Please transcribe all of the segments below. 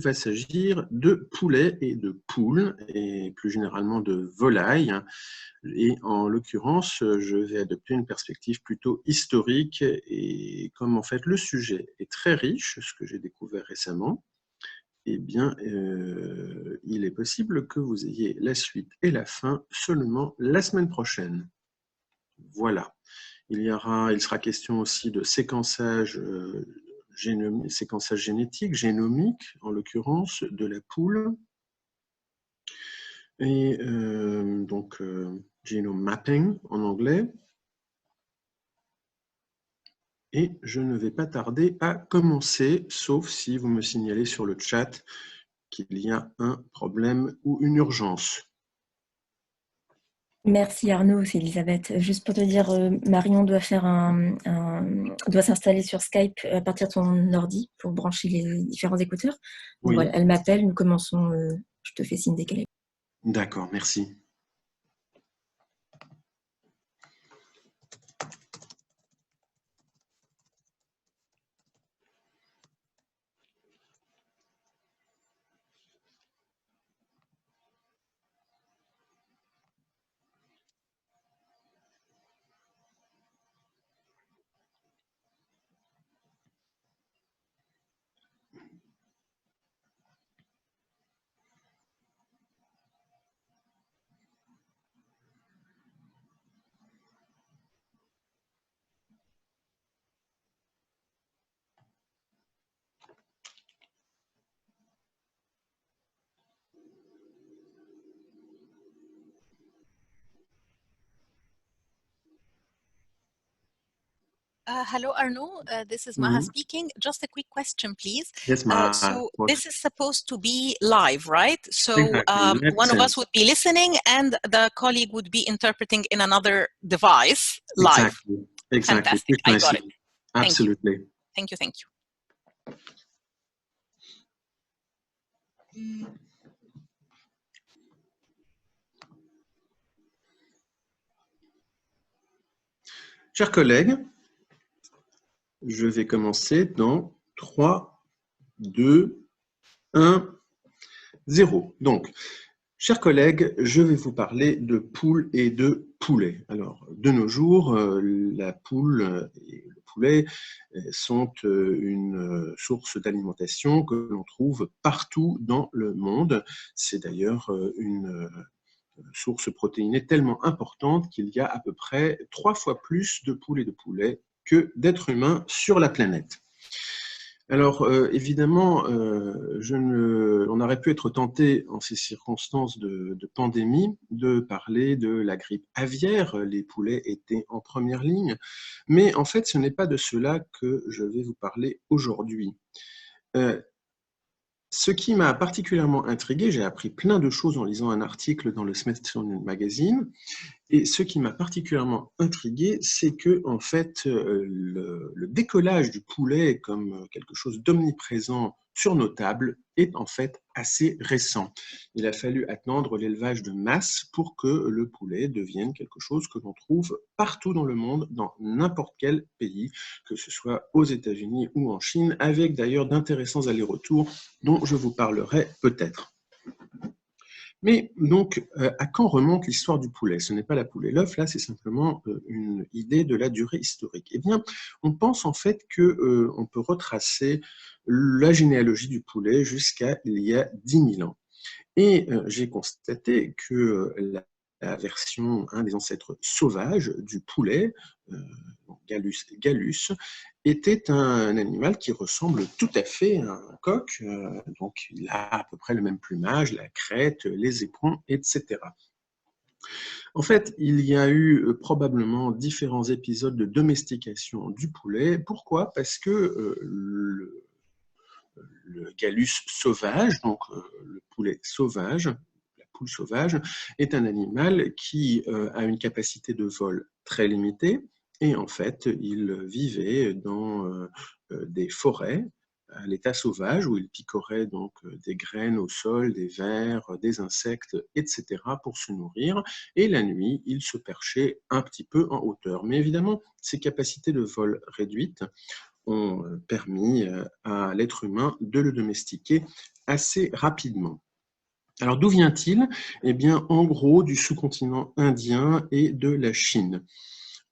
Il va s'agir de poulets et de poules, et plus généralement de volailles. Et en l'occurrence, je vais adopter une perspective plutôt historique. Et comme en fait le sujet est très riche, ce que j'ai découvert récemment, eh bien, il est possible que vous ayez la suite et la fin seulement la semaine prochaine. Voilà. Il sera question aussi de séquençage génétique, génomique, en l'occurrence, de la poule. Et donc, genome mapping en anglais. Et je ne vais pas tarder à commencer, sauf si vous me signalez sur le chat qu'il y a un problème ou une urgence. Merci Arnaud, c'est Elisabeth. Juste pour te dire, Marion doit doit s'installer sur Skype à partir de son ordi pour brancher les différents écouteurs. Donc Oui. voilà, elle m'appelle, nous commençons, je te fais signe dès qu'elle est. D'accord, merci. Hello, Arnaud. This is Maha speaking. Just a quick question, please. Yes, Maha. So this is supposed to be live, right? So Exactly. one of us would be listening and the colleague would be interpreting in another device live. Exactly. Fantastic. I got it. Absolutely. Thank you. Thank you. Chers collègues, je vais commencer dans 3, 2, 1, 0. Donc, chers collègues, je vais vous parler de poules et de poulets. Alors, de nos jours, la poule et le poulet sont une source d'alimentation que l'on trouve partout dans le monde. C'est d'ailleurs une source protéinée tellement importante qu'il y a à peu près 3 fois plus de poules et de poulets que d'êtres humains sur la planète. Alors, évidemment, on aurait pu être tenté, en ces circonstances de pandémie, de parler de la grippe aviaire. Les poulets étaient en première ligne. Mais en fait, ce n'est pas de cela que je vais vous parler aujourd'hui. Ce qui m'a particulièrement intrigué, j'ai appris plein de choses en lisant un article dans le Smithsonian Magazine, et ce qui m'a particulièrement intrigué, c'est que en fait, le décollage du poulet comme quelque chose d'omniprésent sur nos tables est en fait assez récent. Il a fallu attendre l'élevage de masse pour que le poulet devienne quelque chose que l'on trouve partout dans le monde, dans n'importe quel pays, que ce soit aux États-Unis ou en Chine, avec d'ailleurs d'intéressants allers-retours dont je vous parlerai peut-être. Mais donc, à quand remonte l'histoire du poulet? Ce n'est pas la poule et l'œuf, là, c'est simplement une idée de la durée historique. Eh bien, on pense en fait qu'on peut retracer la généalogie du poulet jusqu'à il y a 10 000 ans. Et j'ai constaté que la version, un des ancêtres sauvages du poulet, Gallus, était un animal qui ressemble tout à fait à un coq. Donc, il a à peu près le même plumage, la crête, les éperons, etc. En fait, il y a eu probablement différents épisodes de domestication du poulet. Pourquoi? Parce que le Gallus sauvage, donc le poulet sauvage, la poule sauvage, est un animal qui a une capacité de vol très limitée, et en fait, il vivait dans des forêts à l'état sauvage, où il picorait donc des graines au sol, des vers, des insectes, etc. pour se nourrir, et la nuit, il se perchait un petit peu en hauteur. Mais évidemment, ces capacités de vol réduites ont permis à l'être humain de le domestiquer assez rapidement. Alors d'où vient-il? Eh bien, en gros, du sous-continent indien et de la Chine.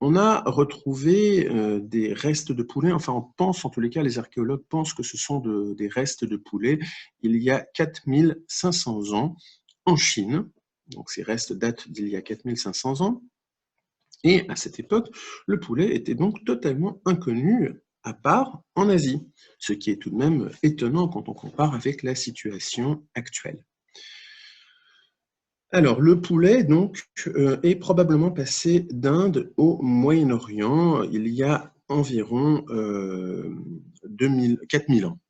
On a retrouvé des restes de poulets, enfin on pense, en tous les cas les archéologues pensent que ce sont des restes de poulets il y a 4500 ans en Chine. Donc ces restes datent d'il y a 4500 ans. Et à cette époque, le poulet était donc totalement inconnu, à part en Asie, ce qui est tout de même étonnant quand on compare avec la situation actuelle. Alors, le poulet, donc, est probablement passé d'Inde au Moyen-Orient il y a environ 4000 ans.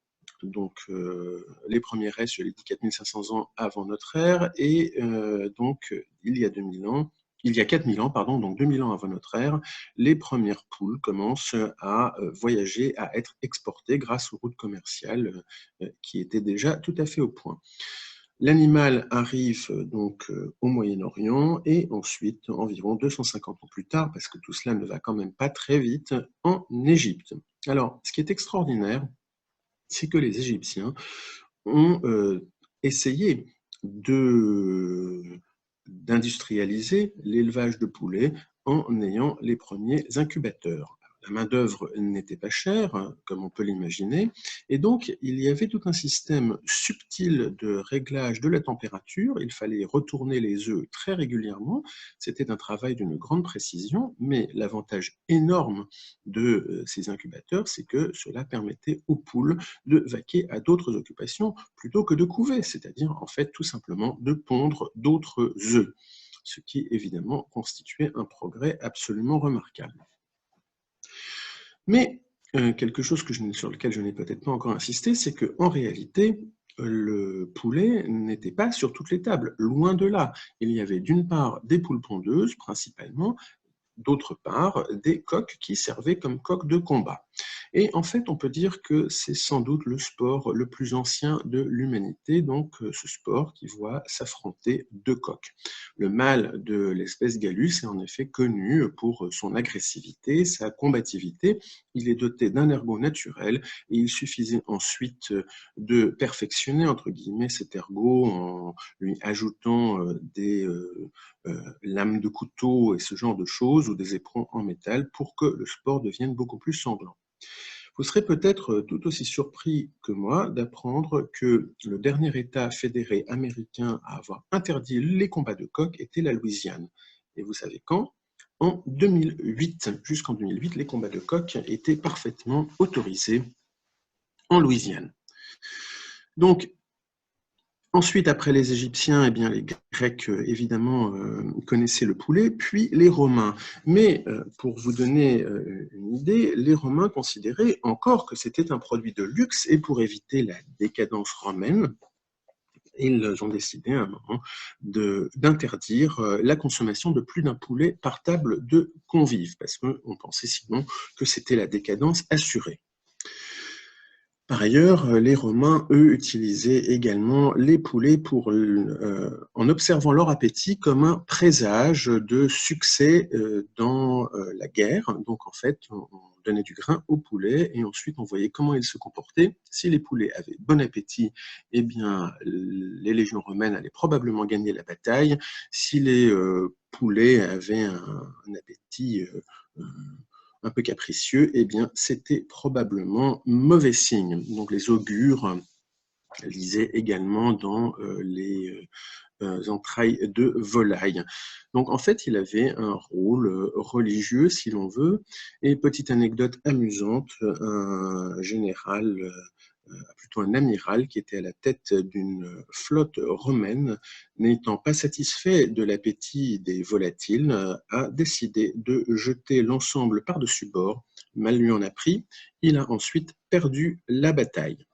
Donc, les premiers restes, je l'ai dit, 4500 ans avant notre ère, et donc, il y a 4000 ans, pardon, donc 2000 ans avant notre ère, les premières poules commencent à voyager, à être exportées grâce aux routes commerciales qui étaient déjà tout à fait au point. L'animal arrive donc au Moyen-Orient et ensuite, environ 250 ans plus tard, parce que tout cela ne va quand même pas très vite, en Égypte. Alors, ce qui est extraordinaire, c'est que les Égyptiens ont essayé d'industrialiser l'élevage de poulets en ayant les premiers incubateurs. La main-d'œuvre n'était pas chère, comme on peut l'imaginer, et donc il y avait tout un système subtil de réglage de la température. Il fallait retourner les œufs très régulièrement. C'était un travail d'une grande précision, mais l'avantage énorme de ces incubateurs, c'est que cela permettait aux poules de vaquer à d'autres occupations plutôt que de couver, c'est-à-dire en fait tout simplement de pondre d'autres œufs, ce qui évidemment constituait un progrès absolument remarquable. Mais quelque chose sur lequel je n'ai peut-être pas encore insisté, c'est qu'en réalité, le poulet n'était pas sur toutes les tables, loin de là. Il y avait d'une part des poules pondeuses, principalement, d'autre part, des coqs qui servaient comme coqs de combat. Et en fait, on peut dire que c'est sans doute le sport le plus ancien de l'humanité, donc ce sport qui voit s'affronter deux coqs. Le mâle de l'espèce Gallus est en effet connu pour son agressivité, sa combativité. Il est doté d'un ergot naturel et il suffisait ensuite de perfectionner, entre guillemets, cet ergot en lui ajoutant des lames de couteau et ce genre de choses, ou des éperons en métal, pour que le sport devienne beaucoup plus sanglant. Vous serez peut-être tout aussi surpris que moi d'apprendre que le dernier État fédéré américain à avoir interdit les combats de coqs était la Louisiane. Et vous savez quand? En 2008. Jusqu'en 2008, les combats de coqs étaient parfaitement autorisés en Louisiane. Donc, ensuite, après les Égyptiens, eh bien, les Grecs, évidemment, connaissaient le poulet, puis les Romains. Mais pour vous donner une idée, les Romains considéraient encore que c'était un produit de luxe, et pour éviter la décadence romaine, ils ont décidé à un moment d'interdire la consommation de plus d'un poulet par table de convives, parce qu'on pensait sinon que c'était la décadence assurée. Par ailleurs, les Romains, eux, utilisaient également les poulets en observant leur appétit comme un présage de succès dans la guerre. Donc, en fait, on donnait du grain aux poulets et ensuite on voyait comment ils se comportaient. Si les poulets avaient bon appétit, eh bien, les légions romaines allaient probablement gagner la bataille. Si les poulets avaient un appétit un peu capricieux, eh bien, c'était probablement mauvais signe. Donc, les augures lisaient également dans les entrailles de volaille. Donc, en fait, il avait un rôle religieux, si l'on veut. Et petite anecdote amusante, un général, plutôt un amiral qui était à la tête d'une flotte romaine, n'étant pas satisfait de l'appétit des volatiles, a décidé de jeter l'ensemble par-dessus bord. Mal lui en a pris, il a ensuite perdu la bataille.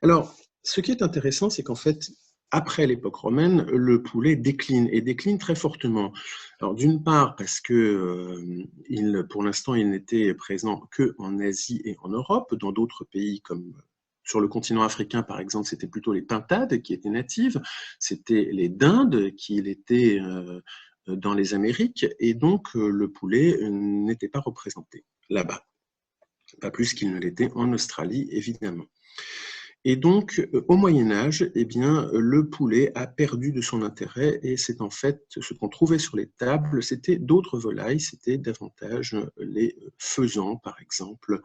Alors, ce qui est intéressant, c'est qu'en fait, après l'époque romaine, le poulet décline, et décline très fortement. Alors, d'une part, parce que pour l'instant, il n'était présent qu'en Asie et en Europe. Dans d'autres pays, comme sur le continent africain, par exemple, c'était plutôt les pintades qui étaient natives, c'était les dindes qui étaient dans les Amériques, et donc le poulet n'était pas représenté là-bas. pas plus qu'il ne l'était en Australie, évidemment. Et donc, au Moyen-Âge, eh bien, le poulet a perdu de son intérêt et c'est en fait ce qu'on trouvait sur les tables, c'était d'autres volailles, c'était davantage les faisans, par exemple,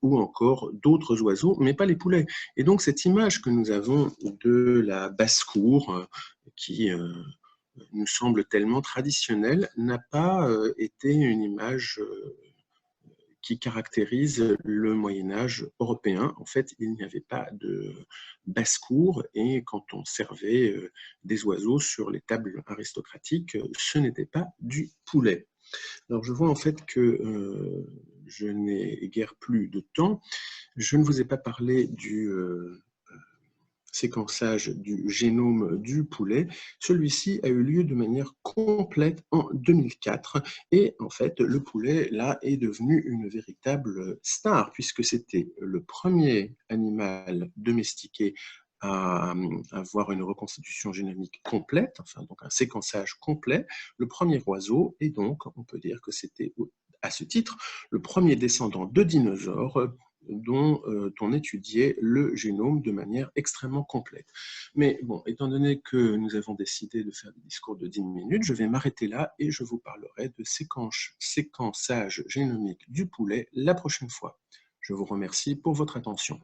ou encore d'autres oiseaux, mais pas les poulets. Et donc, cette image que nous avons de la basse-cour, qui nous semble tellement traditionnelle, n'a pas été une image qui caractérise le Moyen-Âge européen. En fait, il n'y avait pas de basse-cour et quand on servait des oiseaux sur les tables aristocratiques, ce n'était pas du poulet. Alors, je vois en fait que je n'ai guère plus de temps. Je ne vous ai pas parlé du séquençage du génome du poulet. Celui-ci a eu lieu de manière complète en 2004 et en fait le poulet là est devenu une véritable star puisque c'était le premier animal domestiqué à avoir une reconstitution génomique complète, enfin donc un séquençage complet, le premier oiseau et donc on peut dire que c'était à ce titre le premier descendant de dinosaures dont on étudiait le génome de manière extrêmement complète. Mais bon, étant donné que nous avons décidé de faire des discours de 10 minutes, je vais m'arrêter là et je vous parlerai de séquençage génomique du poulet la prochaine fois. Je vous remercie pour votre attention.